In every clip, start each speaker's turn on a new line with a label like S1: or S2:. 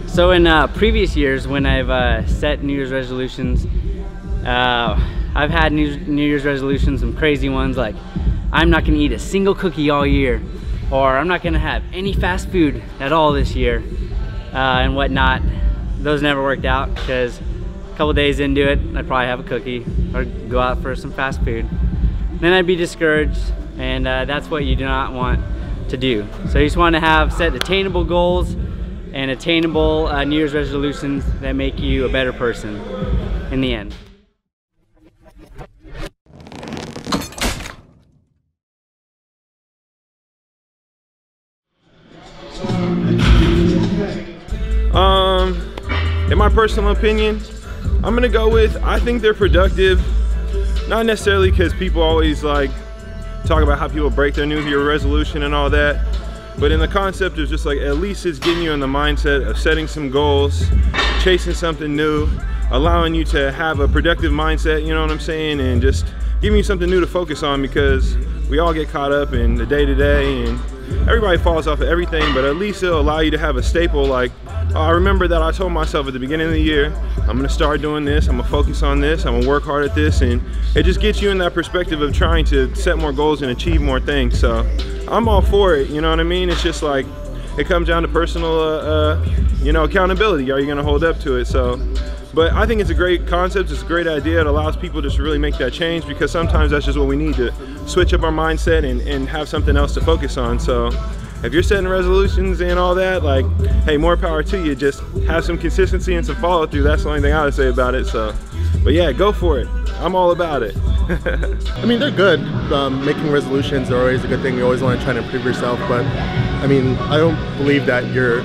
S1: So in previous years when I've set New Year's resolutions, I've had New Year's resolutions, some crazy ones like I'm not going to eat a single cookie all year, or I'm not going to have any fast food at all this year, and whatnot. Those never worked out because a couple days into it, I'd probably have a cookie or go out for some fast food. Then I'd be discouraged, and that's what you do not want to do. So you just want to set attainable goals and attainable New Year's resolutions that make you a better person in the end.
S2: In my personal opinion, I'm gonna go with, I think they're productive. Not necessarily because people always like talk about how people break their New Year resolution and all that, but in the concept of just like, at least it's getting you in the mindset of setting some goals, chasing something new, allowing you to have a productive mindset, you know what I'm saying, and just giving you something new to focus on, because we all get caught up in the day-to-day and everybody falls off of everything, but at least it'll allow you to have a staple like, oh, I remember that I told myself at the beginning of the year, I'm gonna start doing this, I'm gonna focus on this, I'm gonna work hard at this, and it just gets you in that perspective of trying to set more goals and achieve more things. So I'm all for it, you know what I mean? It's just like, it comes down to personal, you know, accountability. Are you gonna hold up to it? So, but I think it's a great concept, it's a great idea. It allows people just to really make that change, because sometimes that's just what we need, to switch up our mindset and have something else to focus on. So if you're setting resolutions and all that, like, hey, more power to you. Just have some consistency and some follow through. That's the only thing I would say about it. So, but yeah, go for it. I'm all about it.
S3: I mean, they're good. Making resolutions are always a good thing. You always want to try to improve yourself. But I mean, I don't believe that your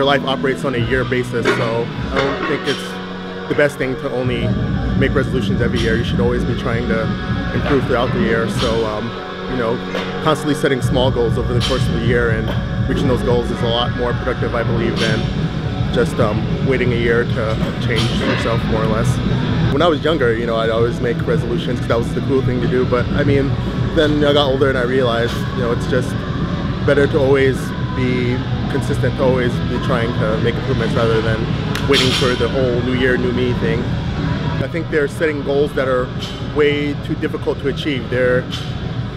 S3: life operates on a year basis. So I don't think it's the best thing to only make resolutions every year. You should always be trying to improve throughout the year. So you know, constantly setting small goals over the course of the year and reaching those goals is a lot more productive, I believe, than just waiting a year to change yourself, more or less. When I was younger, you know, I'd always make resolutions because that was the cool thing to do. But I mean, then I got older and I realized, you know, it's just better to always be consistent, to always be trying to make improvements rather than waiting for the whole new year, new me thing. I think they're setting goals that are way too difficult to achieve. They're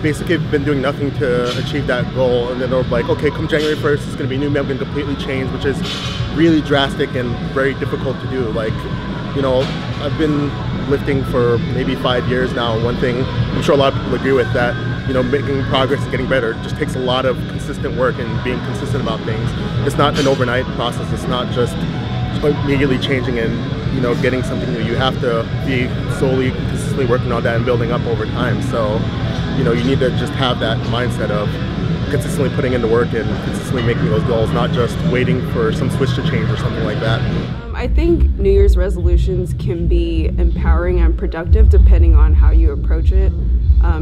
S3: basically been doing nothing to achieve that goal, and then they're like, okay, come January 1st, it's going to be new me, I'm going to completely change, which is really drastic and very difficult to do. Like, you know, I've been lifting for maybe 5 years now. One thing I'm sure a lot of people agree with, that, you know, making progress and getting better just takes a lot of consistent work and being consistent about things. It's not an overnight process. It's not just immediately changing and, you know, getting something new. You have to be solely consistently working on that and building up over time. So, you know, you need to just have that mindset of consistently putting in the work and consistently making those goals, not just waiting for some switch to change or something like that.
S4: I think New Year's resolutions can be empowering and productive depending on how you approach it.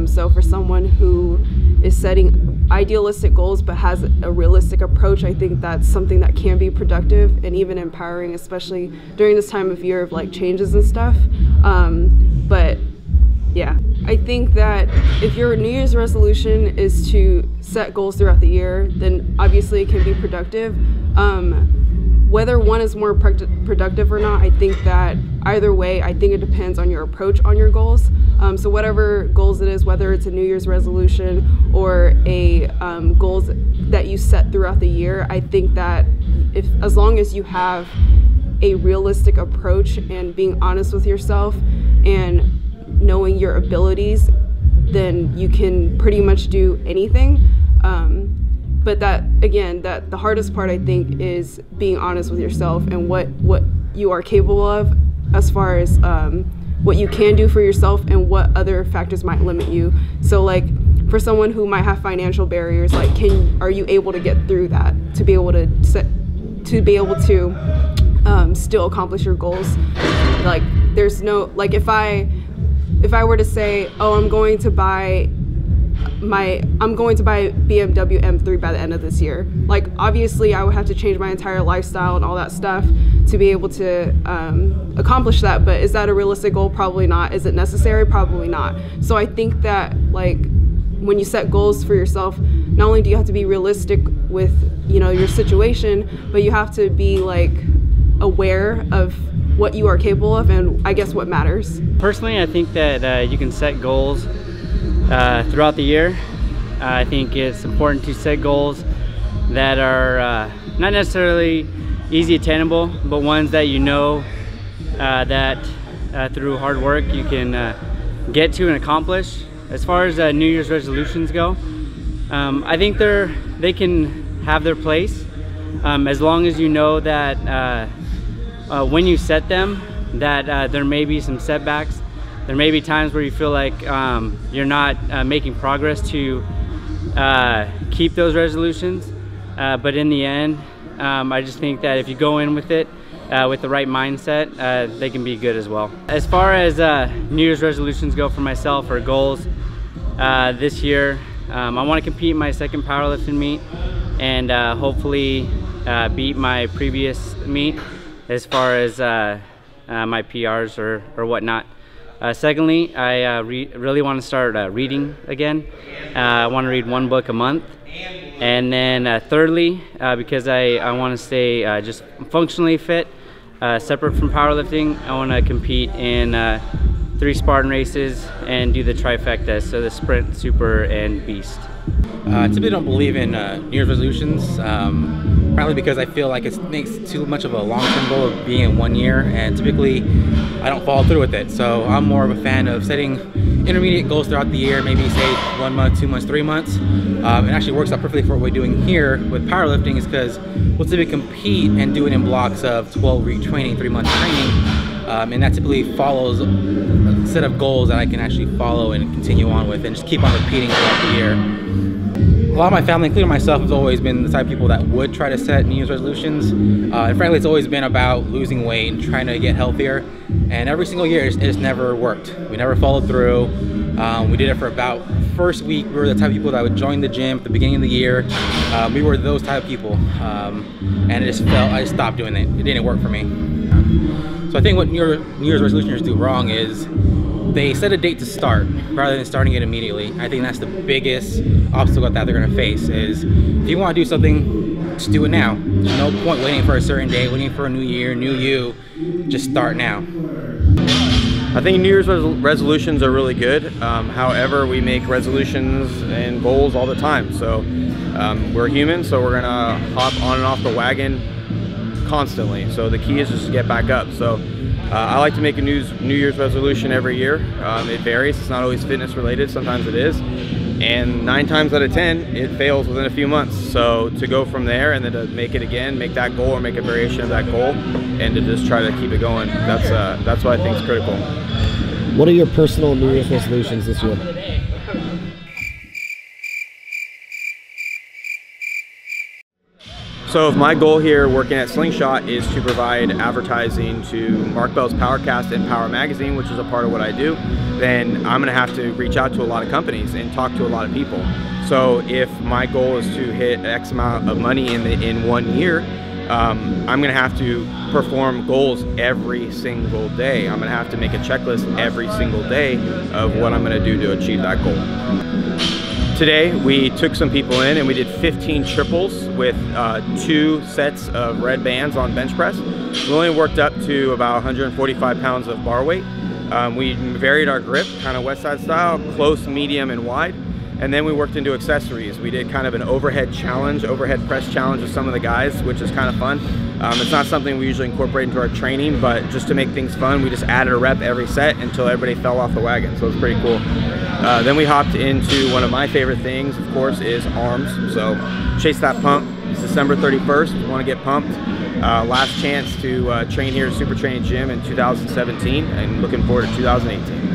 S4: So for someone who is setting idealistic goals but has a realistic approach, I think that's something that can be productive and even empowering, especially during this time of year of like changes and stuff. But yeah, I think that if your New Year's resolution is to set goals throughout the year, then obviously it can be productive. Whether one is more productive or not, I think that either way, I think it depends on your approach on your goals. So whatever goals it is, whether it's a New Year's resolution or a goals that you set throughout the year, I think that as long as you have a realistic approach and being honest with yourself and knowing your abilities, then you can pretty much do anything. But that, again, that the hardest part, I think, is being honest with yourself and what you are capable of as far as what you can do for yourself and what other factors might limit you. So like for someone who might have financial barriers, like are you able to get through that to be able to still accomplish your goals? Like there's no, like if I were to say, oh, I'm going to buy BMW M3 by the end of this year. Like obviously I would have to change my entire lifestyle and all that stuff to be able to accomplish that, but is that a realistic goal? Probably not. Is it necessary? Probably not. So I think that like when you set goals for yourself, not only do you have to be realistic with, you know, your situation, but you have to be like aware of what you are capable of and I guess what matters.
S1: Personally, I think that you can set goals throughout the year. I think it's important to set goals that are not necessarily easy attainable, but ones that you know that through hard work you can get to and accomplish. As far as New Year's resolutions go, I think they can have their place as long as you know that when you set them, that there may be some setbacks. There may be times where you feel like you're not making progress to keep those resolutions, but in the end, I just think that if you go in with it with the right mindset, they can be good as well. As far as New Year's resolutions go for myself, or goals this year, I want to compete in my second powerlifting meet and hopefully beat my previous meet as far as my PRs or whatnot. Secondly, I really want to start reading again. I want to read 1 book a month. And then thirdly, because I want to stay just functionally fit, separate from powerlifting, I want to compete in 3 Spartan races and do the trifecta, so the sprint, super, and beast.
S5: Typically don't believe in New Year's resolutions, probably because I feel like it makes too much of a long-term goal of being in 1 year, and typically I don't follow through with it. So I'm more of a fan of setting intermediate goals throughout the year, maybe say 1 month, 2 months, 3 months. It actually works out perfectly for what we're doing here with powerlifting, is because we'll typically compete and do it in blocks of 12-week training, 3-month training, and that typically follows a set of goals that I can actually follow and continue on with and just keep on repeating throughout the year. A lot of my family, including myself, has always been the type of people that would try to set New Year's resolutions. And frankly, it's always been about losing weight and trying to get healthier. And every single year, it just never worked. We never followed through. We did it for about first week. We were the type of people that would join the gym at the beginning of the year. We were those type of people. And I just stopped doing it. It didn't work for me. So I think what New Year's resolutions do wrong is they set a date to start rather than starting it immediately. I think that's the biggest obstacle that they're gonna face, is if you wanna do something, just do it now. There's no point waiting for a certain day, waiting for a new year, new you. Just start now.
S6: I think New Year's resolutions are really good. However, we make resolutions and goals all the time. So we're human, so we're gonna hop on and off the wagon constantly. So the key is just to get back up. So I like to make a New Year's resolution every year. It varies. It's not always fitness related. Sometimes it is. And 9 times out of 10, it fails within a few months. So to go from there and then to make it again, make that goal or make a variation of that goal, and to just try to keep it going, that's what I think is critical.
S7: What are your personal New Year's resolutions this year?
S6: So if my goal here working at Slingshot is to provide advertising to Mark Bell's PowerCast and Power Magazine, which is a part of what I do, then I'm gonna have to reach out to a lot of companies and talk to a lot of people. So if my goal is to hit X amount of money in 1 year, I'm gonna have to perform goals every single day. I'm gonna have to make a checklist every single day of what I'm gonna do to achieve that goal. Today we took some people in and we did 15 triples with 2 sets of red bands on bench press. We only worked up to about 145 pounds of bar weight. We varied our grip, kind of West Side style, close, medium, and wide. And then we worked into accessories. We did kind of an overhead challenge, overhead press challenge with some of the guys, which is kind of fun. It's not something we usually incorporate into our training, but just to make things fun, we just added a rep every set until everybody fell off the wagon. So it was pretty cool. Then we hopped into one of my favorite things, of course, is arms. So Chase That Pump. It's December 31st. We want to get pumped. Last chance to train here at SuperTraining Gym in 2017, and looking forward to 2018.